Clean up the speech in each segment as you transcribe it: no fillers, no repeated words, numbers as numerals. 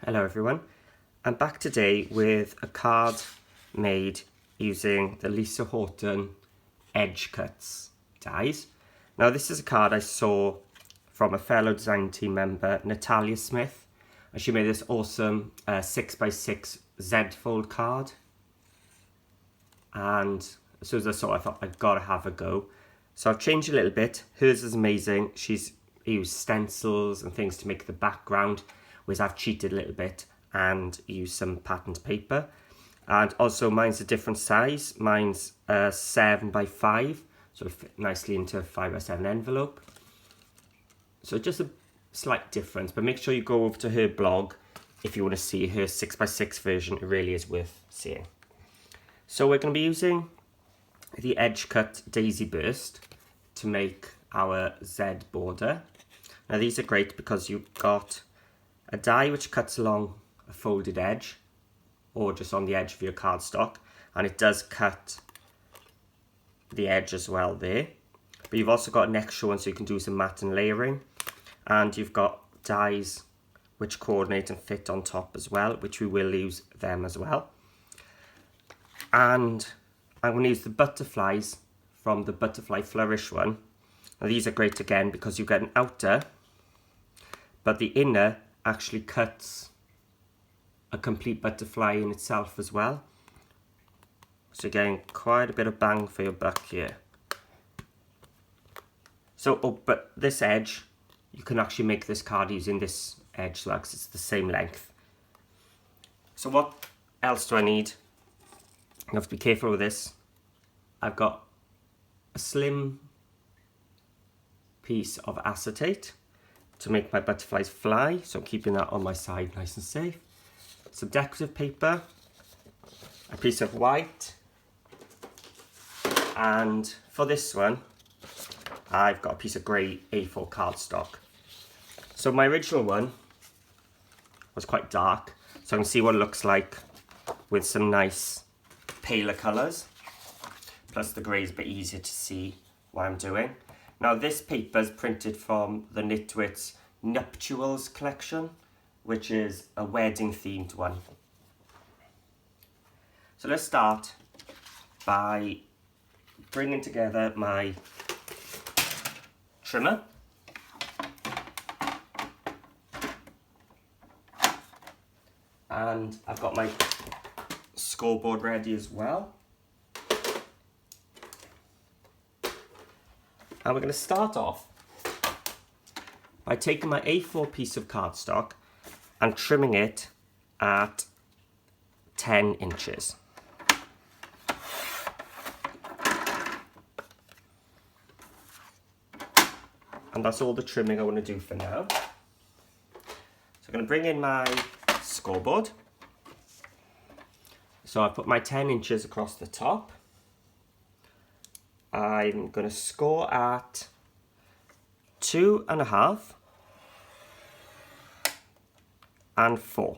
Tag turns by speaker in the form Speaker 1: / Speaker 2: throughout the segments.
Speaker 1: Hello everyone, I'm back today with a card made using the Lisa Horton Edgecutz dies. Now this is a card I saw from a fellow design team member, Natalia Smith, and she made this awesome 6x6 Z-fold card, and as soon as I saw it I thought I've got to have a go. So I've changed a little bit. Hers is amazing. She's used stencils and things to make the background, whereas I've cheated a little bit and used some patterned paper. And also mine's a different size. Mine's 7x5, so it fit nicely into a 5x7 envelope. So just a slight difference, but make sure you go over to her blog if you want to see her 6x6 version. It really is worth seeing. So we're going to be using the Edgecut Daisy Burst to make our Z border. Now these are great because you've got a die which cuts along a folded edge or just on the edge of your cardstock, and it does cut the edge as well there. But you've also got an extra one so you can do some matte and layering, and you've got dies which coordinate and fit on top as well, which we will use them as well. And I'm going to use the butterflies from the Butterfly Flourish one. Now these are great again because you get an outer, but the inner actually cuts a complete butterfly in itself as well. So you're getting quite a bit of bang for your buck here. So, but this edge, you can actually make this card using this edge as well because it's the same length. So what else do I need? I have to be careful with this. I've got a slim piece of acetate to make my butterflies fly, so I'm keeping that on my side nice and safe. Some decorative paper, a piece of white, and for this one I've got a piece of grey A4 cardstock. So my original one was quite dark, so I can see what it looks like with some nice paler colours. Plus the grey is a bit easier to see what I'm doing. Now this paper is printed from the Nitwits Nuptials collection, which is a wedding themed one. So let's start by bringing together my trimmer. And I've got my scoreboard ready as well. And we're going to start off by taking my A4 piece of cardstock and trimming it at 10 inches. And that's all the trimming I want to do for now. So I'm going to bring in my scoreboard. So I've put my 10 inches across the top. I'm going to score at 2.5 and 4.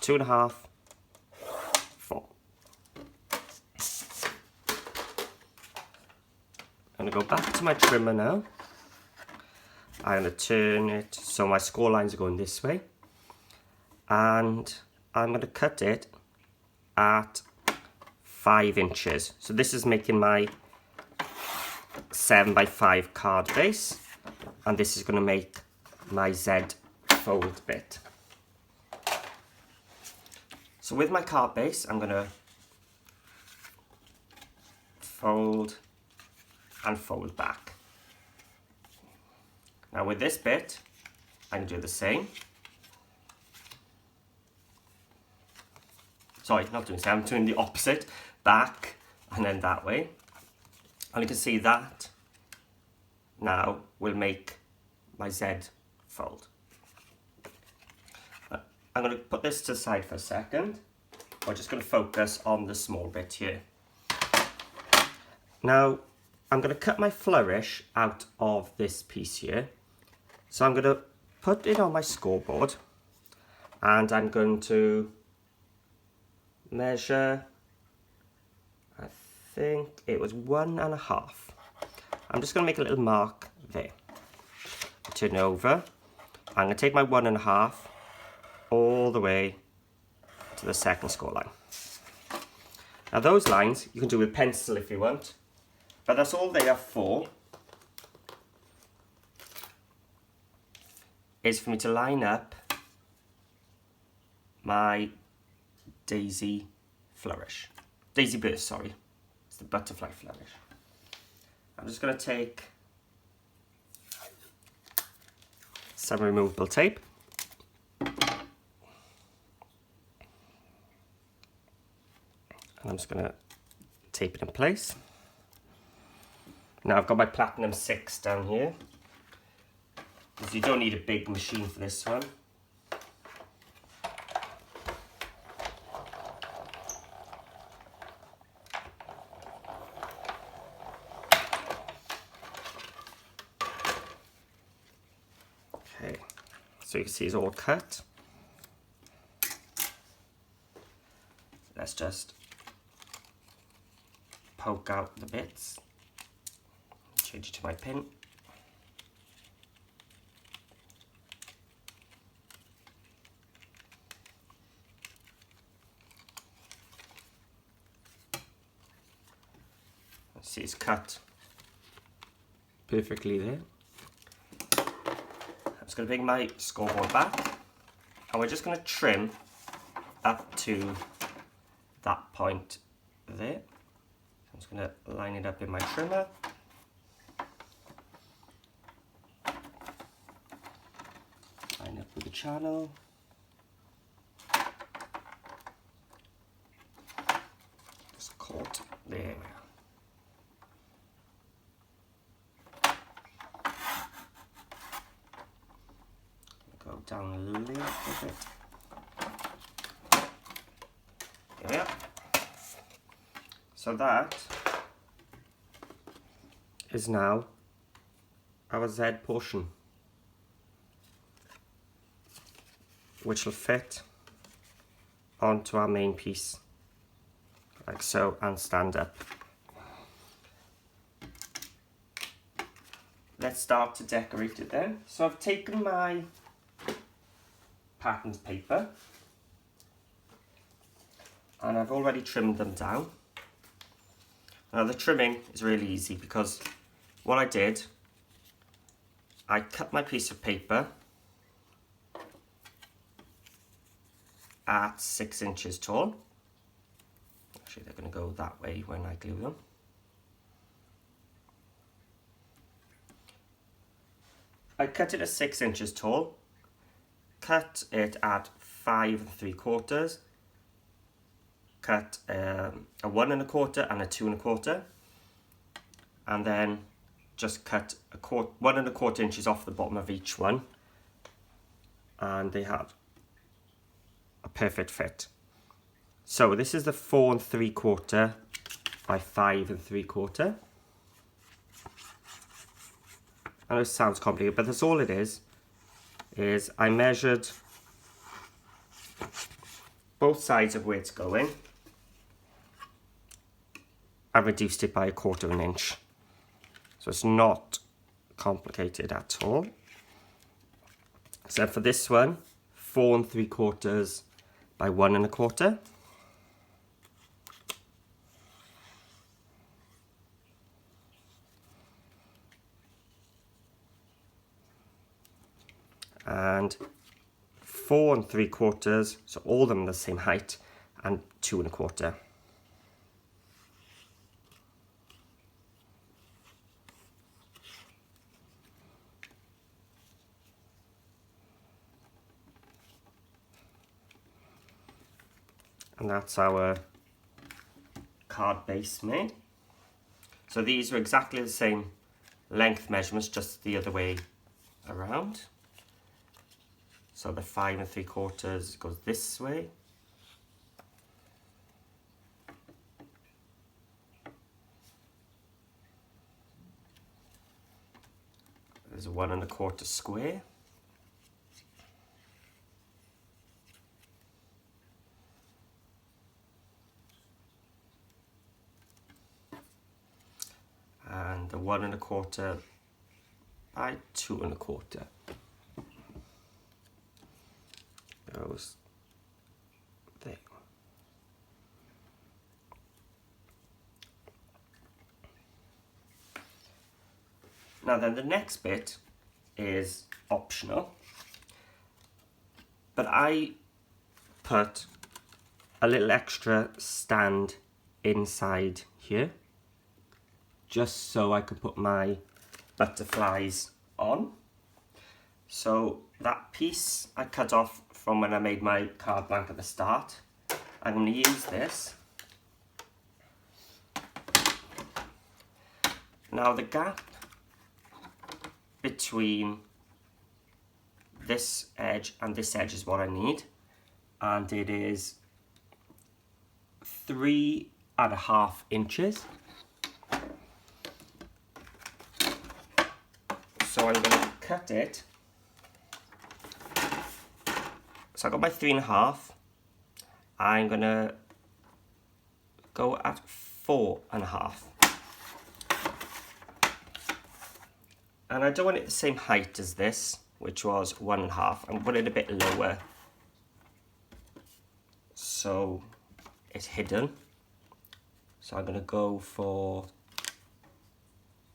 Speaker 1: 2.5, 4. I'm going to go back to my trimmer now. I'm going to turn it so my score lines are going this way. And I'm going to cut it at 5 inches. So this is making my 7x5 card base, and this is going to make my Z fold bit. So with my card base, I'm going to fold and fold back. Now with this bit, I can do the same. Sorry, not doing the same, I'm doing the opposite, back and then that way. And you can see that now will make my Z fold. I'm going to put this to the side for a second. We're just going to focus on the small bit here. Now, I'm going to cut my flourish out of this piece here. So I'm going to put it on my scoreboard, and I'm going to measure, I think it was 1.5. I'm just going to make a little mark there. turn it over. I'm going to take my 1.5 all the way to the second score line. Now those lines you can do with pencil if you want, but that's all they are for, is for me to line up my daisy flourish. Daisy burst, sorry. It's the butterfly flourish. I'm just going to take some removable tape. And I'm just going to tape it in place. Now I've got my Platinum 6 down here, because you don't need a big machine for this one. Okay, so you can see it's all cut. Let's just poke out the bits. Change it to my pin. See, it's cut perfectly there. I'm just going to bring my scoreboard back, and we're just going to trim up to that point there. I'm just going to line it up in my trimmer. Line up with the channel. Just caught. There we are. Go down a little bit. There we are. So that is now our Z portion, which will fit onto our main piece, like so, and stand up. Let's start to decorate it then. So I've taken my patterned paper and I've already trimmed them down. Now the trimming is really easy, because what I did, I cut my piece of paper at 6 inches tall. Actually, they're going to go that way when I glue them. I cut it at 6 inches tall, cut it at 5 3/4, cut a 1 1/4 and a 2 1/4, and then just cut 1 1/4 inches off the bottom of each one, and they have a perfect fit. So this is the 4 3/4 by 5 3/4. I know it sounds complicated, but that's all it is I measured both sides of where it's going. I reduced it by 1/4 inch. So it's not complicated at all. So for this one, 4 3/4 by 1 1/4. And 4 3/4, so all of them the same height, and 2 1/4. And that's our card base made. So these are exactly the same length measurements, just the other way around. So the 5 3/4 goes this way. There's a 1 1/4 square. And the 1 1/4 by 2 1/4. goes there. Now then, the next bit is optional, but I put a little extra stand inside here just so I can put my butterflies on. So that piece I cut off from when I made my card blank at the start. I'm going to use this. Now the gap between this edge and this edge is what I need, and it is 3.5 inches. So I'm going to cut it. So I got my 3.5. I'm going to go at 4.5. And I don't want it the same height as this, which was 1.5. I'm putting it a bit lower so it's hidden. So I'm going to go for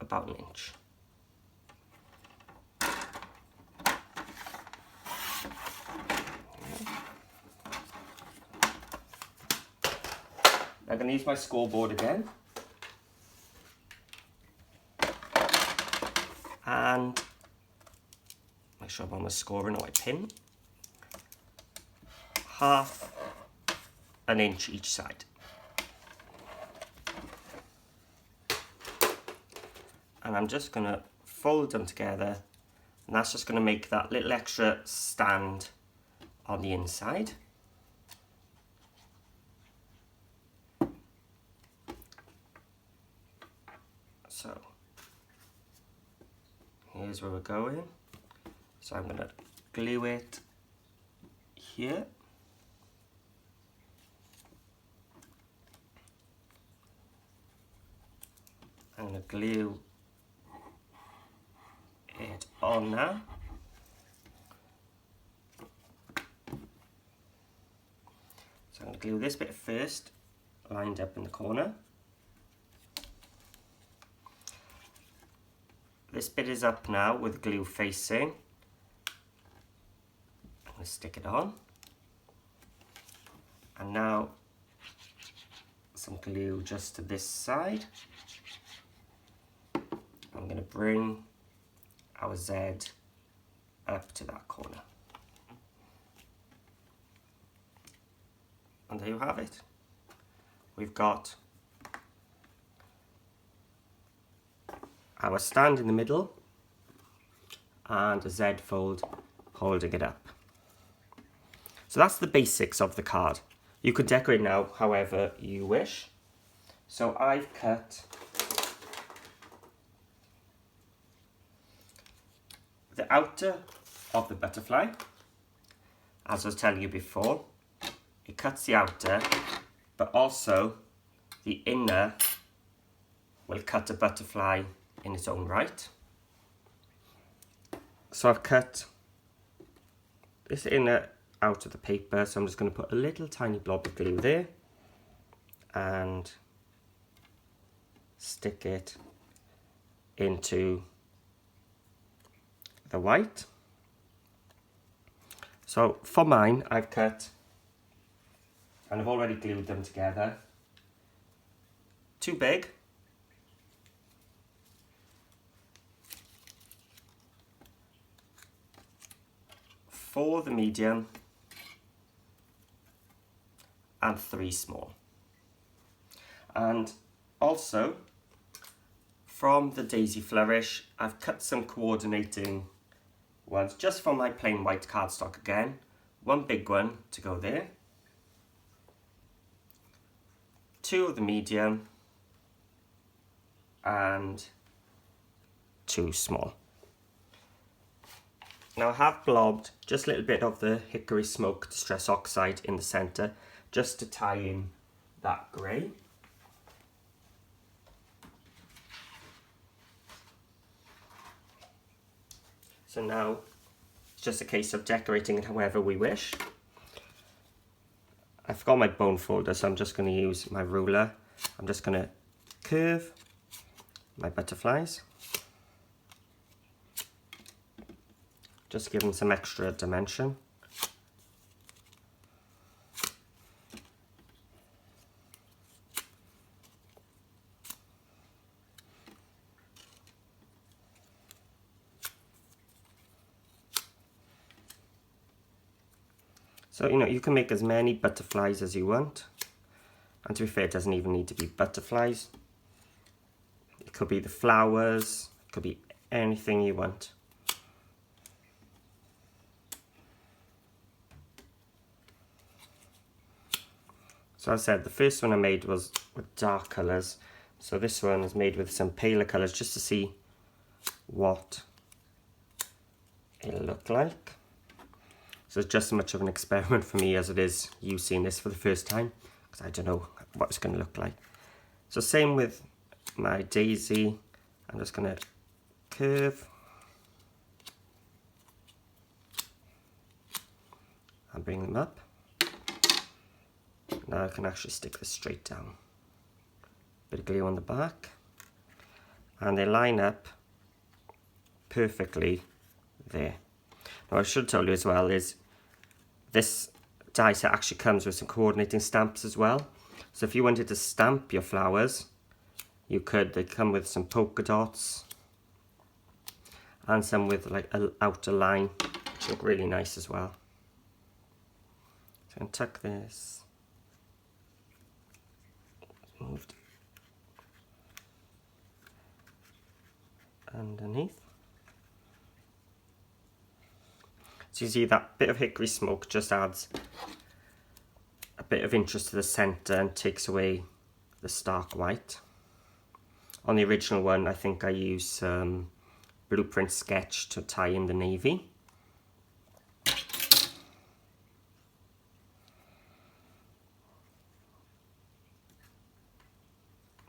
Speaker 1: about 1 inch. I'm going to use my scoreboard again. And make sure I'm on my scoring or my pin. 1/2 inch each side. And I'm just going to fold them together, and that's just going to make that little extra stand on the inside. So here's where we're going. So I'm going to glue it here. I'm going to glue it on now. So I'm going to glue this bit first, lined up in the corner. This bit is up now with glue facing. I'm going to stick it on. And now some glue just to this side. I'm going to bring our Z up to that corner. And there you have it. We've got our stand in the middle and a Z fold holding it up. So that's the basics of the card. You could decorate now however you wish. So I've cut the outer of the butterfly. As I was telling you before, it cuts the outer, but also the inner will cut a butterfly in its own right. So I've cut this inner out of the paper, so I'm just going to put a little tiny blob of glue there and stick it into the white. So for mine, I've cut, and I've already glued them together, too big. For the medium, and 3 small. And also, from the Daisy Flourish, I've cut some coordinating ones just from my plain white cardstock again. 1 big one to go there, 2 of the medium, and 2 small. Now I have blobbed just a little bit of the Hickory Smoke Distress Oxide in the centre, just to tie in that grey. So now it's just a case of decorating it however we wish. I forgot my bone folder, so I'm just going to use my ruler. I'm just going to curve my butterflies. Just give them some extra dimension. So, you know, you can make as many butterflies as you want. And to be fair, it doesn't even need to be butterflies. It could be the flowers, it could be anything you want. So as I said, the first one I made was with dark colours. So this one is made with some paler colours just to see what it'll look like. So it's just as much of an experiment for me as it is you seeing this for the first time, because I don't know what it's going to look like. So same with my daisy. I'm just going to curve and bring them up. Now I can actually stick this straight down. Bit of glue on the back, and they line up perfectly there. Now, what I should tell you as well is this die set actually comes with some coordinating stamps as well. So if you wanted to stamp your flowers, you could. They come with some polka dots and some with like an outer line, which look really nice as well. So I'm going to tuck this. Moved underneath. So you see that bit of hickory smoke just adds a bit of interest to the centre and takes away the stark white. On the original one, I think I used blueprint sketch to tie in the navy.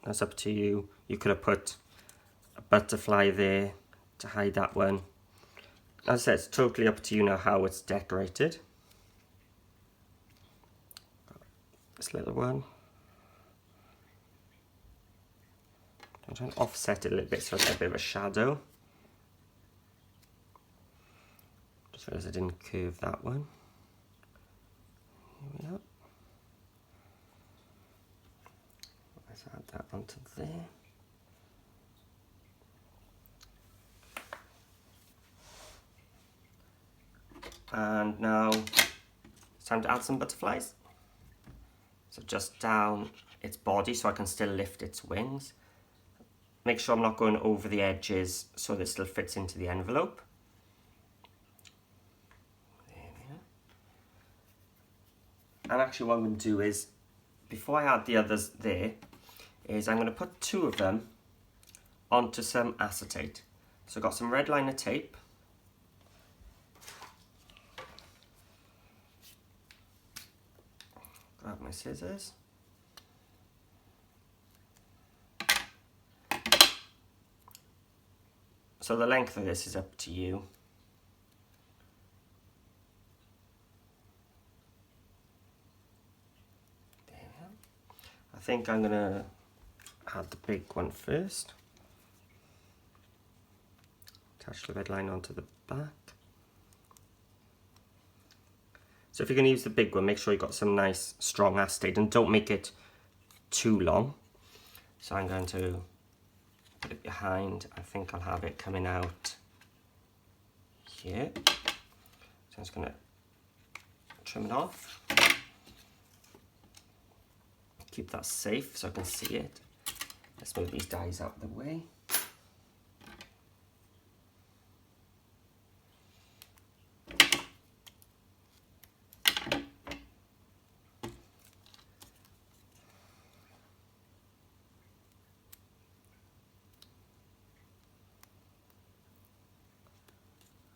Speaker 1: That's up to you. You could have put a butterfly there to hide that one. As I said, it's totally up to you now how it's decorated. This little one. I'm trying to offset it a little bit so it's a bit of a shadow. Just realised I didn't curve that one. Here we are. Let's add that onto there. And now it's time to add some butterflies. So just down its body so I can still lift its wings. Make sure I'm not going over the edges so that it still fits into the envelope. There we are. And actually what I'm going to do is, before I add the others there, is I'm going to put 2 of them onto some acetate. So I've got some red liner tape. Grab my scissors. So the length of this is up to you. There we are. I think I'm going to add the big one first. Attach the red line onto the back. So if you're going to use the big one, make sure you've got some nice strong acetate and don't make it too long. So I'm going to put it behind. I think I'll have it coming out here. So I'm just going to trim it off. Keep that safe so I can see it. Let's move these dies out of the way.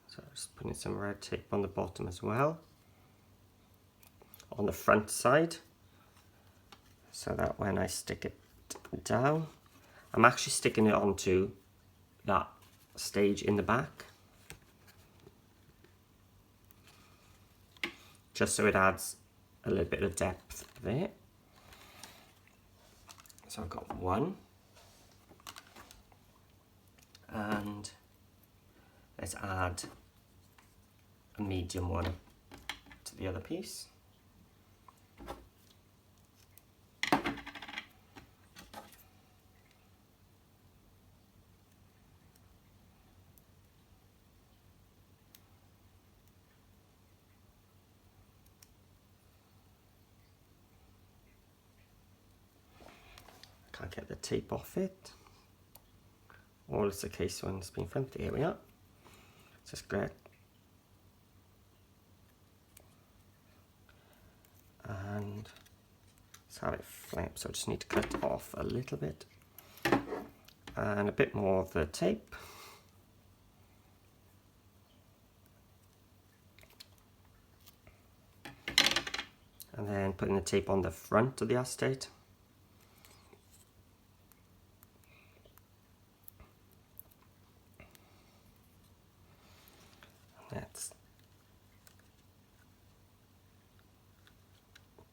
Speaker 1: So just putting some red tape on the bottom as well, on the front side, so that when I stick it down, I'm actually sticking it onto that stage in the back, just so it adds a little bit of depth there. So I've got one. And let's add a medium one to the other piece. Can't get the tape off it. All it's the case when it's been filmed. Here we are. It's just great. And let's have it flip. So I just need to cut off a little bit. And a bit more of the tape. And then putting the tape on the front of the acetate. Let's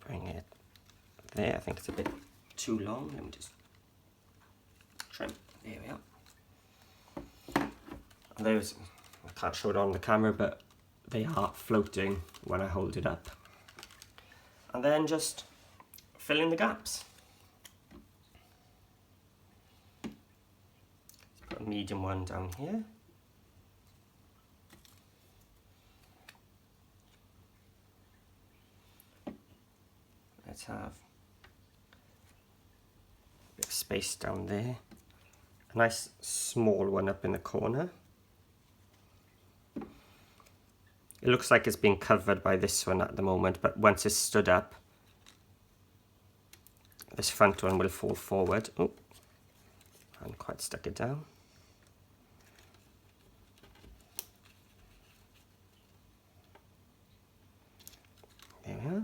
Speaker 1: bring it there. I think it's a bit too long. Let me just trim. There we are. And those, I can't show it on the camera, but they are floating when I hold it up. And then just fill in the gaps. Let's put a medium one down here. Let's have a bit of space down there. A nice small one up in the corner. It looks like it's being covered by this one at the moment, but once it's stood up, this front one will fall forward. Oh, I haven't quite stuck it down. There we are.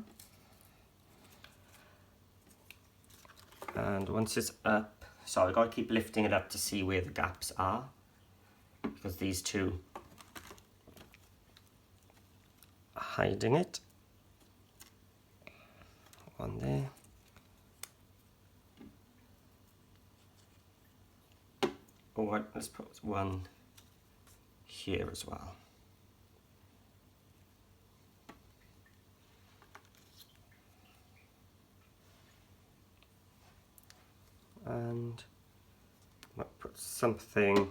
Speaker 1: And once it's up, so I've got to keep lifting it up to see where the gaps are, because these two are hiding it. One there. Oh, let's put one here as well. And I'll put something,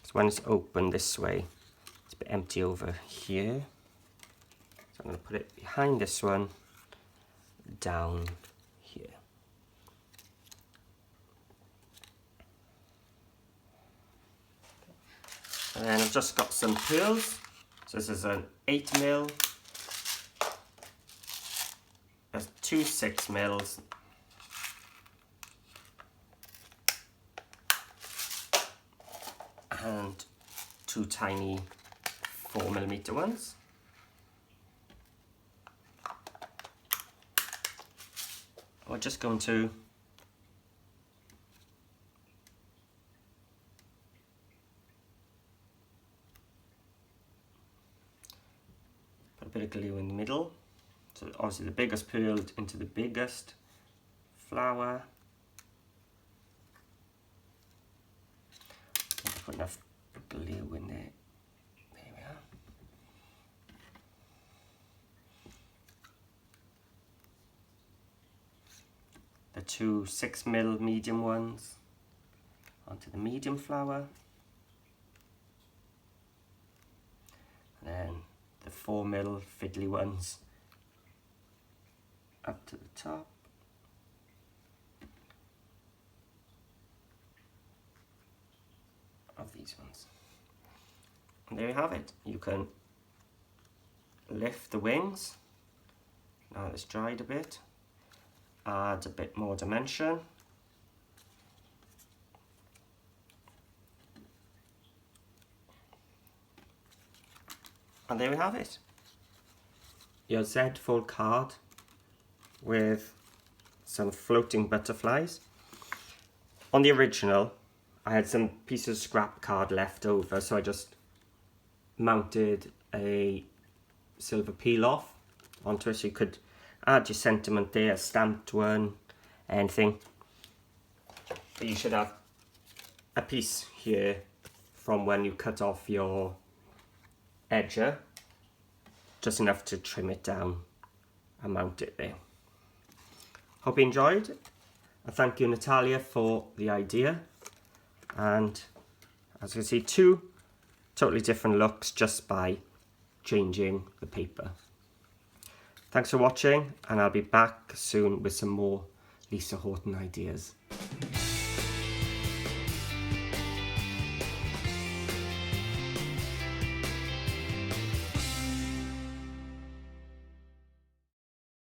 Speaker 1: so when it's open this way, it's a bit empty over here. So I'm going to put it behind this one, down here. And then I've just got some pearls. So this is an 8mm, there's two 6mm, and two tiny 4mm ones. We're just going to put a bit of glue in the middle. So obviously the biggest pearl into the biggest flower. Put enough glue in there. There we are. The two 6mm medium ones onto the medium flower. And then the 4mm fiddly ones up to the top. Of these ones. And there you have it. You can lift the wings. Now it's dried a bit. Add a bit more dimension. And there we have it. Your Z fold card with some floating butterflies. On the original, I had some pieces of scrap card left over, so I just mounted a silver peel off onto it, so you could add your sentiment there, a stamped one, anything. But you should have a piece here from when you cut off your edger, just enough to trim it down and mount it there. Hope you enjoyed, and thank you Natalia for the idea. And as you can see, 2 totally different looks just by changing the paper. Thanks for watching, and I'll be back soon with some more Lisa Horton ideas.